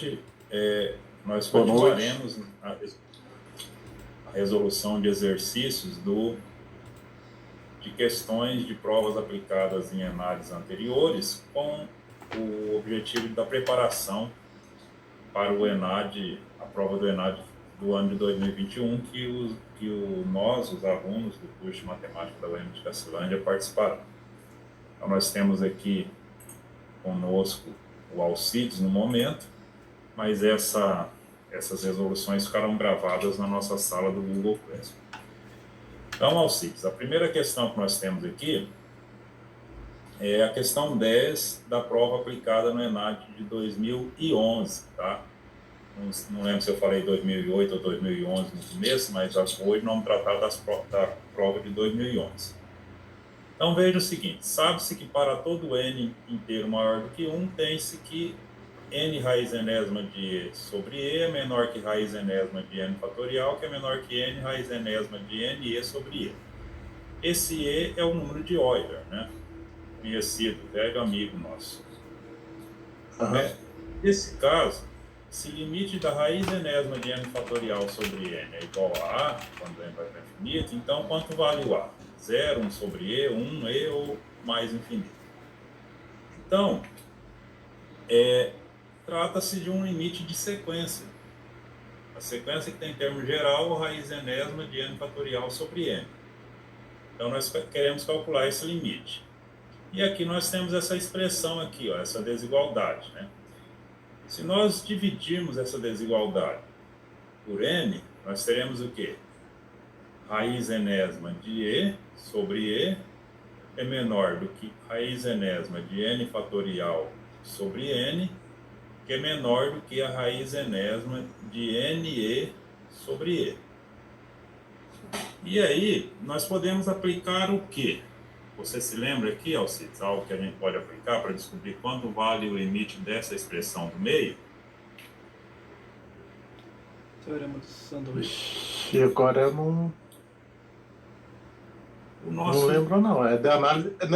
noite. Nós Boa continuaremos noite. a resolução de exercícios de questões de provas aplicadas em ENADs anteriores, com o objetivo da preparação para o ENAD, a prova do ENAD do ano de 2021, nós, os alunos do curso de matemática da UEM de Cacilândia, participarão. Então, nós temos aqui conosco o Alcides no momento, mas essas resoluções ficarão gravadas na nossa sala do Google Classroom. Então, Alcides, a primeira questão que nós temos aqui é a questão 10 da prova aplicada no ENAD de 2011, tá? Não lembro se eu falei 2008 ou 2011 no começo, mas hoje vamos tratar da prova de 2011. Então, veja o seguinte, sabe-se que para todo n inteiro maior do que 1, tem-se que n raiz enésima de e sobre e é menor que raiz enésima de n fatorial, que é menor que n raiz enésima de n e sobre e. Esse e é o número de Euler, né? Conhecido, velho amigo nosso. Nesse caso, se limite da raiz enésima de n fatorial sobre n é igual a a, quando n vai para infinito, então quanto vale o a? 0, 1 sobre e, 1, e ou mais infinito. Então, trata-se de um limite de sequência. A sequência que tem em termo geral, raiz enésima de n fatorial sobre n. Então, nós queremos calcular esse limite. E aqui nós temos essa expressão aqui, ó, essa desigualdade, né? Se nós dividirmos essa desigualdade por n, nós teremos o quê? Raiz enésima de e sobre e é menor do que raiz enésima de n fatorial sobre n, que é menor do que a raiz enésima de NE sobre E. E aí, nós podemos aplicar o quê? Você se lembra aqui, Alcides, algo que a gente pode aplicar para descobrir quanto vale o limite dessa expressão do meio? Teorema do sanduíche. E agora eu não lembro, não. É da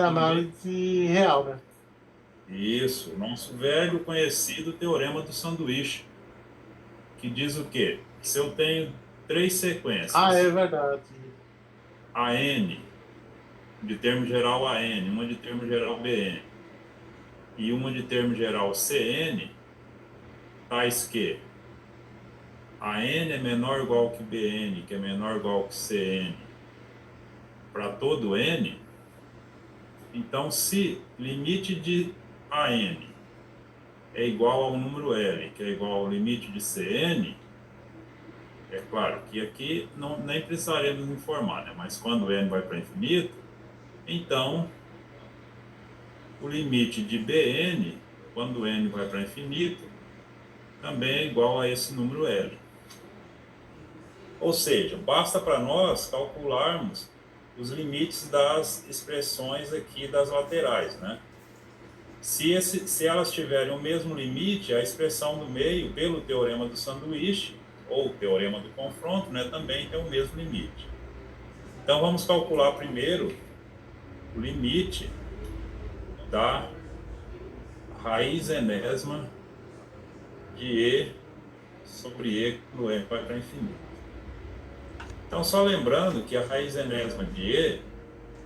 análise real, né? Isso, o nosso velho conhecido teorema do sanduíche, que diz o quê? Se eu tenho 3 sequências, é verdade. a n, de termo geral a n, uma de termo geral bn, e uma de termo geral cn, tais que a n é menor ou igual que bn, que é menor ou igual que cn, para todo n, então se limite de an é igual ao número L, que é igual ao limite de Cn, é claro que aqui nem precisaremos informar, né? Mas quando n vai para infinito, então o limite de Bn, quando n vai para infinito, também é igual a esse número L. Ou seja, basta para nós calcularmos os limites das expressões aqui das laterais, né? Se elas tiverem o mesmo limite, a expressão do meio, pelo teorema do sanduíche, ou teorema do confronto, né, também tem o mesmo limite. Então, vamos calcular primeiro o limite da raiz enésima de e sobre e quando n vai para infinito. Então, só lembrando que a raiz enésima de e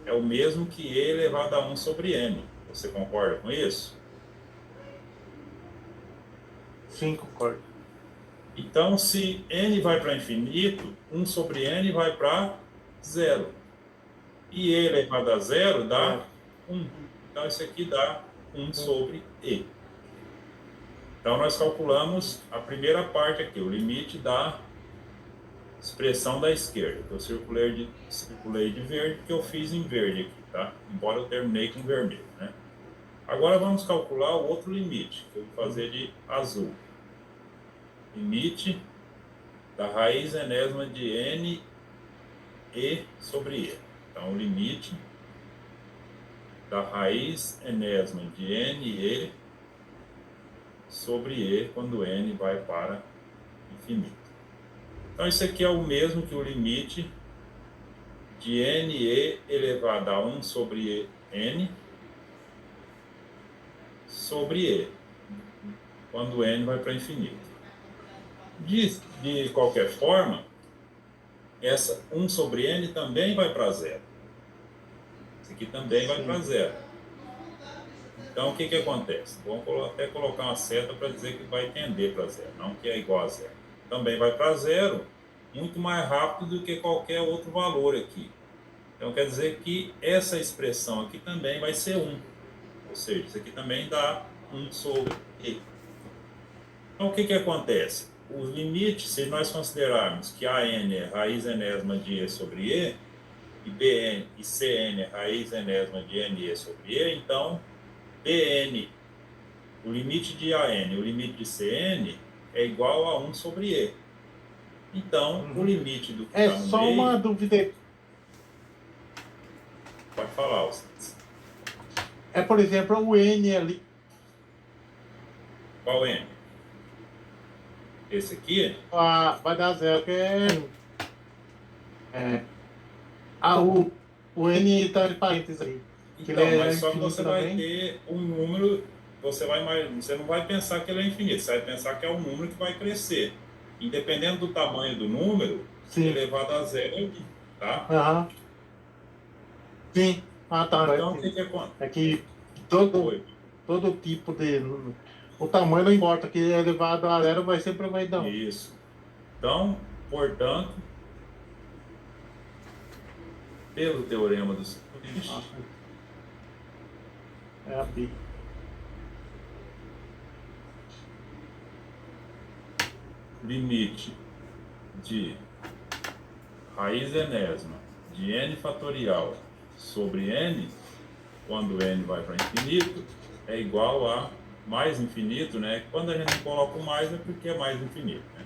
é o mesmo que e elevado a 1 sobre n. Você concorda com isso? Sim, concordo. Então, se n vai para infinito, 1 sobre n vai para 0. E e elevado a 0 dá 1. Então, isso aqui dá 1 sobre e. Então, nós calculamos a primeira parte aqui, o limite da expressão da esquerda. Eu circulei de verde, porque eu fiz em verde aqui, tá? Embora eu terminei com vermelho, né? Agora, vamos calcular o outro limite, que eu vou fazer de azul. Limite da raiz enésima de n e sobre e. Então, o limite da raiz enésima de n e sobre e quando n vai para infinito. Então, isso aqui é o mesmo que o limite de NE elevado a 1 sobre N sobre E. quando n vai para infinito. De qualquer forma, essa 1 sobre n também vai para zero. Isso aqui também vai para zero. Então, o que acontece? Vamos até colocar uma seta para dizer que vai tender para zero, não que é igual a zero. Também vai para zero muito mais rápido do que qualquer outro valor aqui. Então, quer dizer que essa expressão aqui também vai ser 1. Ou seja, isso aqui também dá 1 sobre e. Então, o que acontece? Os limites, se nós considerarmos que AN é raiz enésima de E sobre E, e BN e CN é raiz enésima de NE sobre E, então BN, o limite de AN e o limite de CN é igual a 1 sobre E. Então, o limite do que É está no só meio... uma dúvida. Pode falar, Alcides. É, por exemplo, o N ali. Qual N? Esse aqui? Vai dar zero, que o N está em parênteses aí. Que Então, ele é mas só que infinito você vai também. ter um número, você não vai pensar que ele é infinito, você vai pensar que é um número que vai crescer. Independente do tamanho do número, Sim. elevado a zero é 1, tá? Aham. Sim. Ah, tá. Então, o que acontece? É que todo tipo de... O tamanho não importa, que elevado a zero sempre vai dar 1. Isso. Então, portanto, pelo teorema do sanduíche, É a B. limite de raiz enésima de n fatorial sobre n, quando n vai para infinito, é igual a mais infinito, né? Quando a gente não coloca o mais, é porque é mais infinito, né?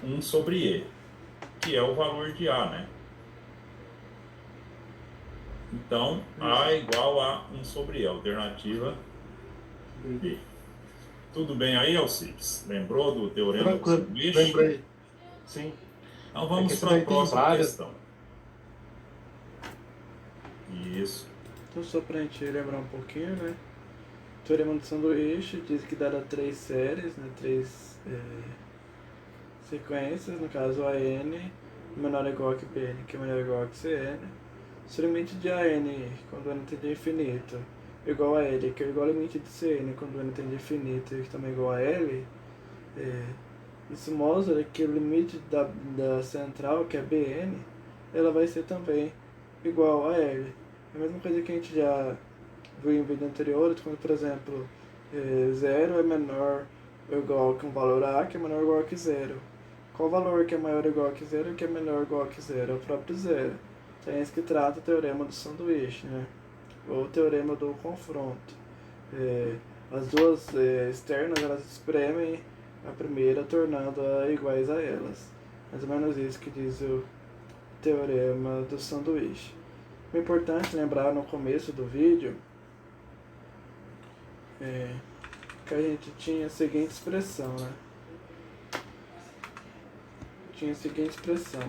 1 sobre e, que é o valor de a, né? Então, a é igual a 1 sobre e, alternativa B. Tudo bem aí, Alcides? Lembrou do teorema do Tranquilo, sanduíche? lembrei. Sim. Então vamos que para a daí tem próxima várias. questão. Isso. Então, só pra gente lembrar um pouquinho, né? O teorema do sanduíche diz que dada 3 séries, né? 3 sequências, no caso AN menor ou igual que BN, que é menor ou igual que CN. Se o limite de AN, quando n tende a infinito, é igual a L, que é igual ao limite de CN, quando n tende a infinito, que também é igual a L, isso mostra que o limite da central, que é BN, ela vai ser também igual a L. É a mesma coisa que a gente já viu em vídeo anterior, quando, por exemplo, 0 é menor ou igual que um valor A, que é menor ou igual que 0. Qual valor que é maior ou igual que 0 e que é menor ou igual que 0? É o próprio zero. Então é isso que trata o teorema do sanduíche, né? Ou o teorema do confronto. As duas externas, elas espremem a primeira, tornando-a iguais a elas. Mais ou menos isso que diz o teorema do sanduíche. O importante lembrar no começo do vídeo que a gente tinha a seguinte expressão, né? Tinha a seguinte expressão.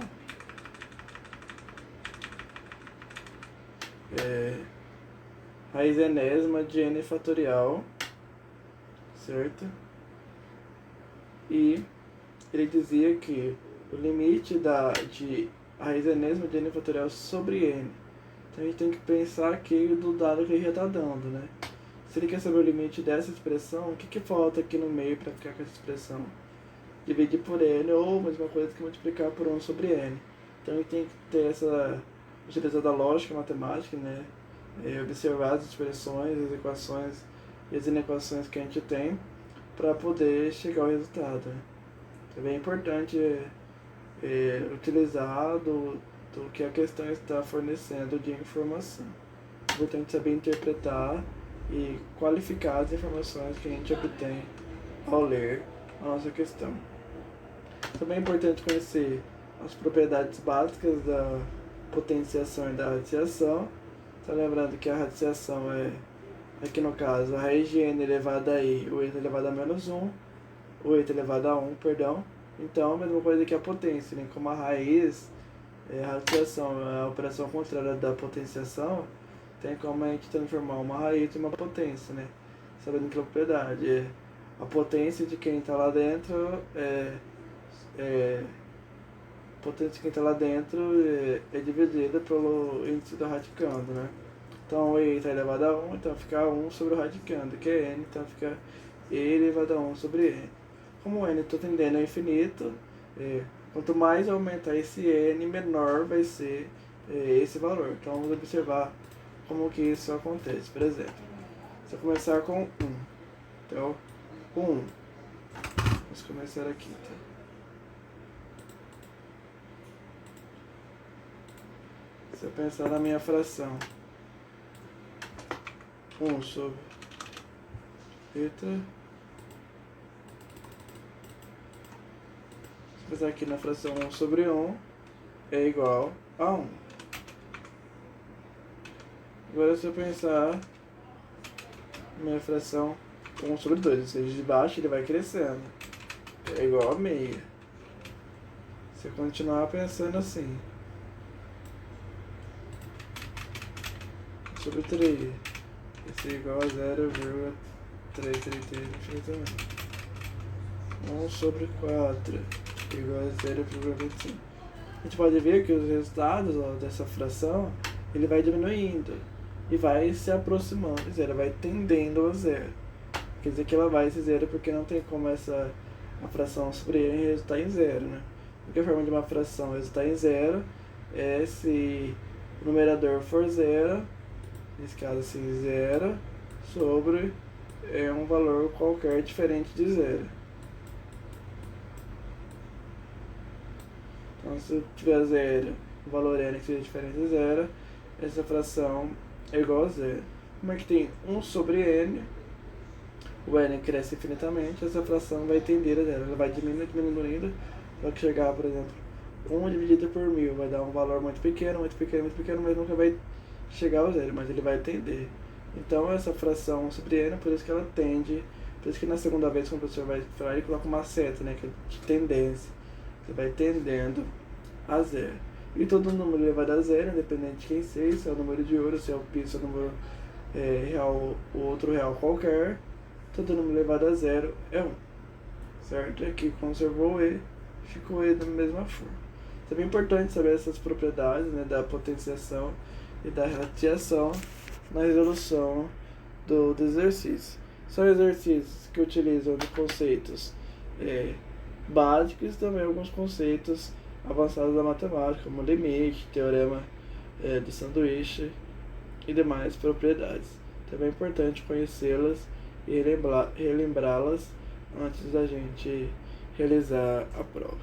Raiz enésima de n fatorial, certo? E ele dizia que o limite de raiz enésima de n fatorial sobre n. Então a gente tem que pensar aqui do dado que ele já está dando, né? Se ele quer saber o limite dessa expressão, o que falta aqui no meio para ficar com essa expressão? Dividir por n, ou mesma coisa que multiplicar por 1 sobre n. Então a gente tem que ter utilizar a lógica matemática, né? Observar as expressões, as equações e as inequações que a gente tem para poder chegar ao resultado, né? É bem importante utilizar do que a questão está fornecendo de informação. É importante saber interpretar e qualificar as informações que a gente obtém ao ler a nossa questão. Também é importante conhecer as propriedades básicas da potenciação e da radiciação. Tá lembrando que a radiciação aqui no caso, a raiz de n elevado a i, o e elevado a menos 1, o e elevado a 1, perdão. Então, a mesma coisa que a potência, né? Como a raiz, a radiciação é a operação contrária da potenciação, tem como a gente transformar uma raiz em uma potência, né? Sabendo que a propriedade a potência de quem está lá dentro potência de quem está lá dentro é dividida pelo índice do radicando, né? Então E está elevado a 1, então fica 1 sobre o radicando, que é N, então fica E elevado a 1 sobre N. Como o N está tendendo ao infinito, quanto mais aumentar esse N, menor vai ser esse valor. Então vamos observar como que isso acontece. Por exemplo, se eu começar com 1, então com 1, vamos começar aqui, tá? Se eu pensar na minha fração 1 sobre eita, se eu pensar aqui na fração 1 sobre 1 é igual a 1. Agora se eu pensar na minha fração 1 sobre 2, ou seja, de baixo ele vai crescendo, é igual a meia. Se eu continuar pensando assim, sobre 3, isso é igual a 0,333 infinitamente. 1 sobre 4 igual a 0,25. A gente pode ver que os resultados dessa fração ele vai diminuindo e vai se aproximando de zero, vai tendendo a zero. Quer dizer que ela vai ser zero porque não tem como a fração sobre n resultar em zero, né? A única forma de uma fração resultar em zero é se o numerador for zero, nesse caso assim, zero sobre um valor qualquer diferente de zero. Então se eu tiver zero, o valor n que seja diferente de zero, essa fração é igual a zero. Como é que tem 1 sobre n, o n cresce infinitamente, essa fração vai tender a zero. Ela vai diminuindo, vai chegar, por exemplo, 1 dividido por 1000 vai dar um valor muito pequeno, muito pequeno, muito pequeno, mas nunca vai chegar ao zero, mas ele vai tender. Então essa fração 1 sobre n, por isso que ela tende, por isso que na segunda vez que o professor vai falar, ele coloca uma seta, né, que é de tendência. Você vai tendendo a zero. E todo número elevado a zero, independente de quem seja, se é o número de ouro, se é o pi, se é o número real, o outro real qualquer, todo número elevado a zero é 1. Certo? E aqui conservou o E, ficou E da mesma forma. É bem importante saber essas propriedades, né, da potenciação e da radiação na resolução do exercício. São exercícios que utilizam de conceitos básicos e também alguns conceitos avançados da matemática, como limite, teorema do sanduíche e demais propriedades. Também é importante conhecê-las e relembrá-las antes da gente realizar a prova.